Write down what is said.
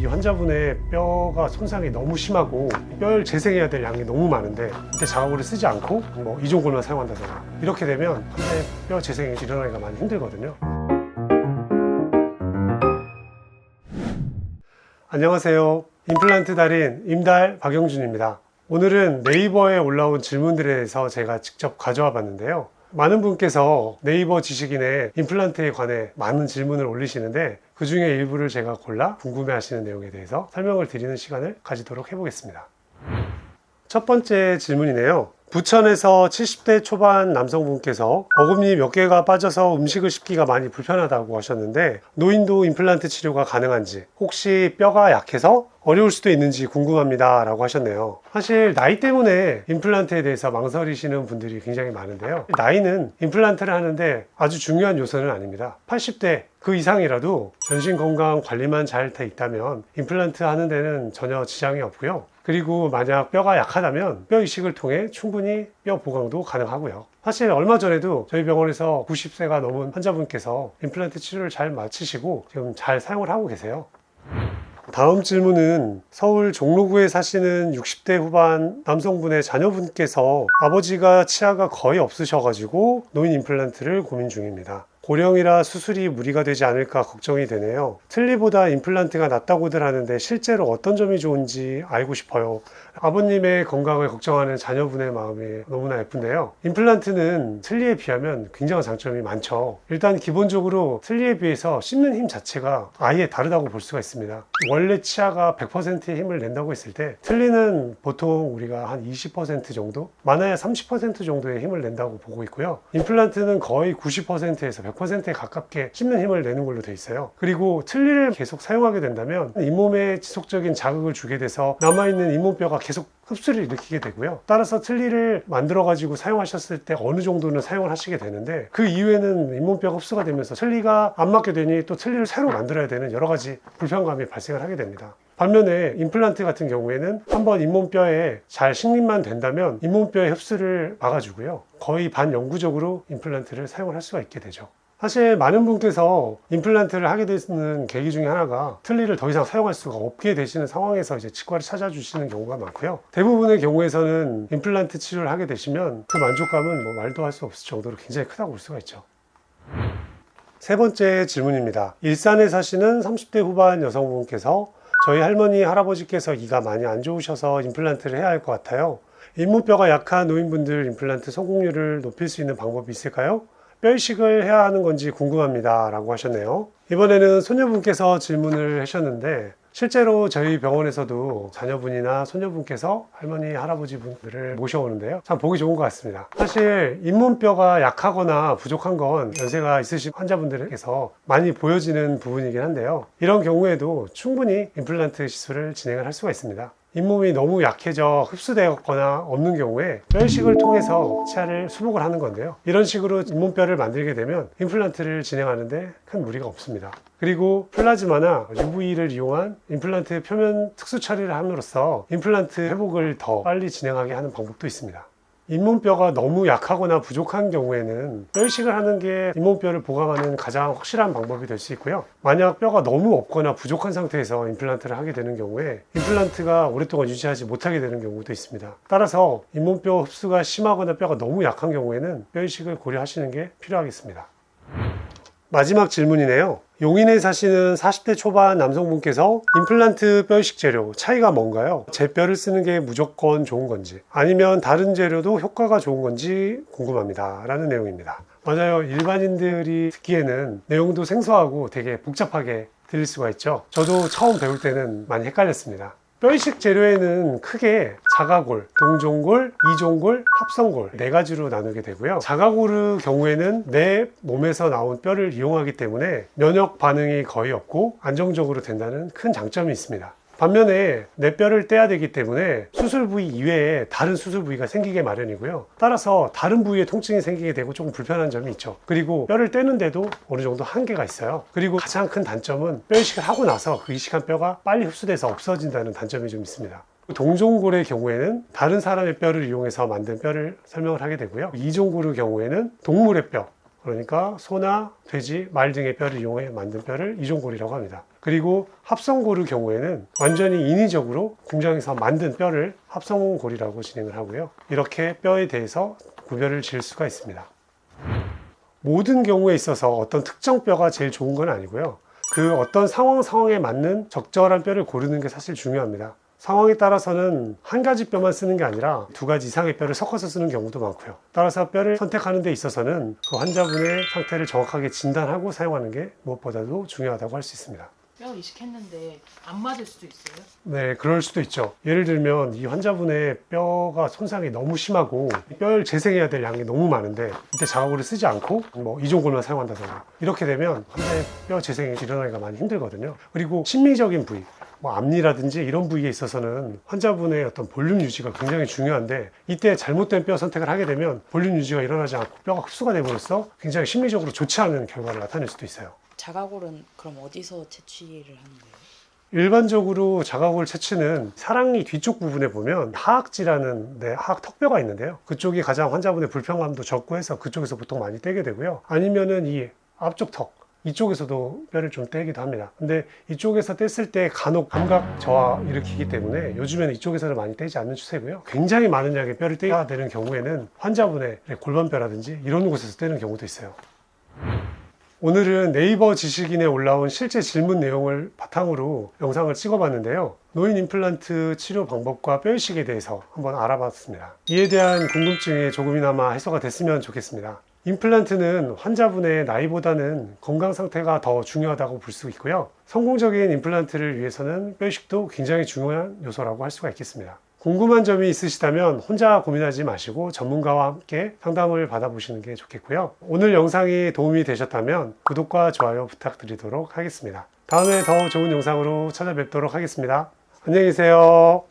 이 환자분의 뼈가 손상이 너무 심하고 뼈를 재생해야 될 양이 너무 많은데 이때 자가골을 쓰지 않고 뭐 이종골만 사용한다거나 이렇게 되면 환자의 뼈 재생이 일어나기가 많이 힘들거든요. 안녕하세요. 임플란트 달인 임달 박영준입니다. 오늘은 네이버에 올라온 질문들에 대해서 제가 직접 가져와 봤는데요. 많은 분께서 네이버 지식인에 임플란트에 관해 많은 질문을 올리시는데 그 중에 일부를 제가 골라 궁금해 하시는 내용에 대해서 설명을 드리는 시간을 가지도록 해보겠습니다. 첫 번째 질문이네요. 부천에서 70대 초반 남성분께서 어금니 몇 개가 빠져서 음식을 씹기가 많이 불편하다고 하셨는데 노인도 임플란트 치료가 가능한지, 혹시 뼈가 약해서 어려울 수도 있는지 궁금합니다 라고 하셨네요. 사실 나이 때문에 임플란트에 대해서 망설이시는 분들이 굉장히 많은데요. 나이는 임플란트를 하는데 아주 중요한 요소는 아닙니다. 80대 그 이상이라도 전신 건강 관리만 잘 돼 있다면 임플란트 하는 데는 전혀 지장이 없고요. 그리고 만약 뼈가 약하다면 뼈 이식을 통해 충분히 뼈 보강도 가능하고요. 사실 얼마 전에도 저희 병원에서 90세가 넘은 환자분께서 임플란트 치료를 잘 마치시고 지금 잘 사용을 하고 계세요. 다음 질문은 서울 종로구에 사시는 60대 후반 남성분의 자녀분께서 아버지가 치아가 거의 없으셔가지고 노인 임플란트를 고민 중입니다. 고령이라 수술이 무리가 되지 않을까 걱정이 되네요. 틀니보다 임플란트가 낫다고들 하는데 실제로 어떤 점이 좋은지 알고 싶어요. 아버님의 건강을 걱정하는 자녀분의 마음이 너무나 예쁜데요. 임플란트는 틀니에 비하면 굉장한 장점이 많죠. 일단 기본적으로 틀니에 비해서 씹는 힘 자체가 아예 다르다고 볼 수가 있습니다. 원래 치아가 100%의 힘을 낸다고 했을 때 틀니는 보통 우리가 한 20% 정도, 많아야 30% 정도의 힘을 낸다고 보고 있고요. 임플란트는 거의 90%에서 100%에 가깝게 씹는 힘을 내는 걸로 돼 있어요. 그리고 틀니를 계속 사용하게 된다면 잇몸에 지속적인 자극을 주게 돼서 남아있는 잇몸뼈가 계속 흡수를 일으키게 되고요. 따라서 틀니를 만들어 가지고 사용하셨을 때 어느 정도는 사용을 하시게 되는데 그 이후에는 잇몸뼈가 흡수가 되면서 틀니가 안 맞게 되니 또 틀니를 새로 만들어야 되는 여러 가지 불편감이 발생을 하게 됩니다. 반면에 임플란트 같은 경우에는 한번 잇몸뼈에 잘 식립만 된다면 잇몸뼈의 흡수를 막아주고요. 거의 반영구적으로 임플란트를 사용을 할 수가 있게 되죠. 사실 많은 분께서 임플란트를 하게 되는 계기 중에 하나가 틀니를 더 이상 사용할 수가 없게 되시는 상황에서 이제 치과를 찾아주시는 경우가 많고요. 대부분의 경우에서는 임플란트 치료를 하게 되시면 그 만족감은 뭐 말도 할 수 없을 정도로 굉장히 크다고 볼 수가 있죠. 세 번째 질문입니다. 일산에 사시는 30대 후반 여성분께서 저희 할머니, 할아버지께서 이가 많이 안 좋으셔서 임플란트를 해야 할 것 같아요. 잇몸뼈가 약한 노인분들 임플란트 성공률을 높일 수 있는 방법이 있을까요? 뼈 이식을 해야 하는 건지 궁금합니다 라고 하셨네요. 이번에는 소녀분께서 질문을 하셨는데 실제로 저희 병원에서도 자녀분이나 소녀분께서 할머니, 할아버지 분들을 모셔오는데요. 참 보기 좋은 것 같습니다. 사실 잇몸뼈가 약하거나 부족한 건 연세가 있으신 환자분들에게서 많이 보여지는 부분이긴 한데요. 이런 경우에도 충분히 임플란트 시술을 진행을 할 수가 있습니다. 잇몸이 너무 약해져 흡수되었거나 없는 경우에 뼈 이식을 통해서 치아를 수복을 하는 건데요. 이런 식으로 잇몸뼈를 만들게 되면 임플란트를 진행하는데 큰 무리가 없습니다. 그리고 플라즈마나 UV를 이용한 임플란트 표면 특수 처리를 함으로써 임플란트 회복을 더 빨리 진행하게 하는 방법도 있습니다. 잇몸뼈가 너무 약하거나 부족한 경우에는 뼈 이식을 하는 게 잇몸뼈를 보강하는 가장 확실한 방법이 될 수 있고요. 만약 뼈가 너무 없거나 부족한 상태에서 임플란트를 하게 되는 경우에 임플란트가 오랫동안 유지하지 못하게 되는 경우도 있습니다. 따라서 잇몸뼈 흡수가 심하거나 뼈가 너무 약한 경우에는 뼈 이식을 고려하시는 게 필요하겠습니다. 마지막 질문이네요. 용인에 사시는 40대 초반 남성분께서 임플란트 뼈 이식 재료 차이가 뭔가요? 제 뼈를 쓰는 게 무조건 좋은 건지 아니면 다른 재료도 효과가 좋은 건지 궁금합니다 라는 내용입니다. 맞아요. 일반인들이 듣기에는 내용도 생소하고 되게 복잡하게 들릴 수가 있죠. 저도 처음 배울 때는 많이 헷갈렸습니다. 뼈 이식 재료에는 크게 자가골, 동종골, 이종골, 합성골 네 가지로 나누게 되고요. 자가골의 경우에는 내 몸에서 나온 뼈를 이용하기 때문에 면역 반응이 거의 없고 안정적으로 된다는 큰 장점이 있습니다. 반면에 내 뼈를 떼야 되기 때문에 수술 부위 이외에 다른 수술 부위가 생기게 마련이고요. 따라서 다른 부위에 통증이 생기게 되고 조금 불편한 점이 있죠. 그리고 뼈를 떼는데도 어느 정도 한계가 있어요. 그리고 가장 큰 단점은 뼈 이식을 하고 나서 그 이식한 뼈가 빨리 흡수돼서 없어진다는 단점이 좀 있습니다. 동종골의 경우에는 다른 사람의 뼈를 이용해서 만든 뼈를 설명을 하게 되고요. 이종골의 경우에는 동물의 뼈, 그러니까 소나 돼지, 말 등의 뼈를 이용해 만든 뼈를 이종골이라고 합니다. 그리고 합성골의 경우에는 완전히 인위적으로 공장에서 만든 뼈를 합성골이라고 진행을 하고요. 이렇게 뼈에 대해서 구별을 지을 수가 있습니다. 모든 경우에 있어서 어떤 특정 뼈가 제일 좋은 건 아니고요. 그 어떤 상황에 맞는 적절한 뼈를 고르는 게 사실 중요합니다. 상황에 따라서는 한 가지 뼈만 쓰는 게 아니라 두 가지 이상의 뼈를 섞어서 쓰는 경우도 많고요. 따라서 뼈를 선택하는 데 있어서는 그 환자분의 상태를 정확하게 진단하고 사용하는 게 무엇보다도 중요하다고 할 수 있습니다. 뼈 이식했는데 안 맞을 수도 있어요? 네, 그럴 수도 있죠. 예를 들면 이 환자분의 뼈가 손상이 너무 심하고 뼈를 재생해야 될 양이 너무 많은데 이때 자가골을 쓰지 않고 이종골만 사용한다던가 이렇게 되면 환자의 뼈 재생이 일어나기가 많이 힘들거든요. 그리고 심미적인 부위, 앞니라든지 이런 부위에 있어서는 환자분의 어떤 볼륨 유지가 굉장히 중요한데 이때 잘못된 뼈 선택을 하게 되면 볼륨 유지가 일어나지 않고 뼈가 흡수가 돼버려서 굉장히 심리적으로 좋지 않은 결과를 나타낼 수도 있어요. 자가골은 그럼 어디서 채취를 하는 거예요? 일반적으로 자가골 채취는 사랑니 뒤쪽 부분에 보면 하악지라는 하악 턱뼈가 있는데요. 그쪽이 가장 환자분의 불편감도 적고 해서 그쪽에서 보통 많이 떼게 되고요. 아니면은 이 앞쪽 턱 이쪽에서도 뼈를 좀 떼기도 합니다. 근데 이쪽에서 뗐을 때 간혹 감각 저하 일으키기 때문에 요즘에는 이쪽에서는 많이 떼지 않는 추세고요. 굉장히 많은 양의 뼈를 떼야 되는 경우에는 환자분의 골반뼈라든지 이런 곳에서 떼는 경우도 있어요. 오늘은 네이버 지식인에 올라온 실제 질문 내용을 바탕으로 영상을 찍어봤는데요. 노인 임플란트 치료 방법과 뼈 이식에 대해서 한번 알아봤습니다. 이에 대한 궁금증이 조금이나마 해소가 됐으면 좋겠습니다. 임플란트는 환자분의 나이보다는 건강 상태가 더 중요하다고 볼 수 있고요. 성공적인 임플란트를 위해서는 뼈 이식도 굉장히 중요한 요소라고 할 수가 있겠습니다. 궁금한 점이 있으시다면 혼자 고민하지 마시고 전문가와 함께 상담을 받아보시는 게 좋겠고요. 오늘 영상이 도움이 되셨다면 구독과 좋아요 부탁드리도록 하겠습니다. 다음에 더 좋은 영상으로 찾아뵙도록 하겠습니다. 안녕히 계세요.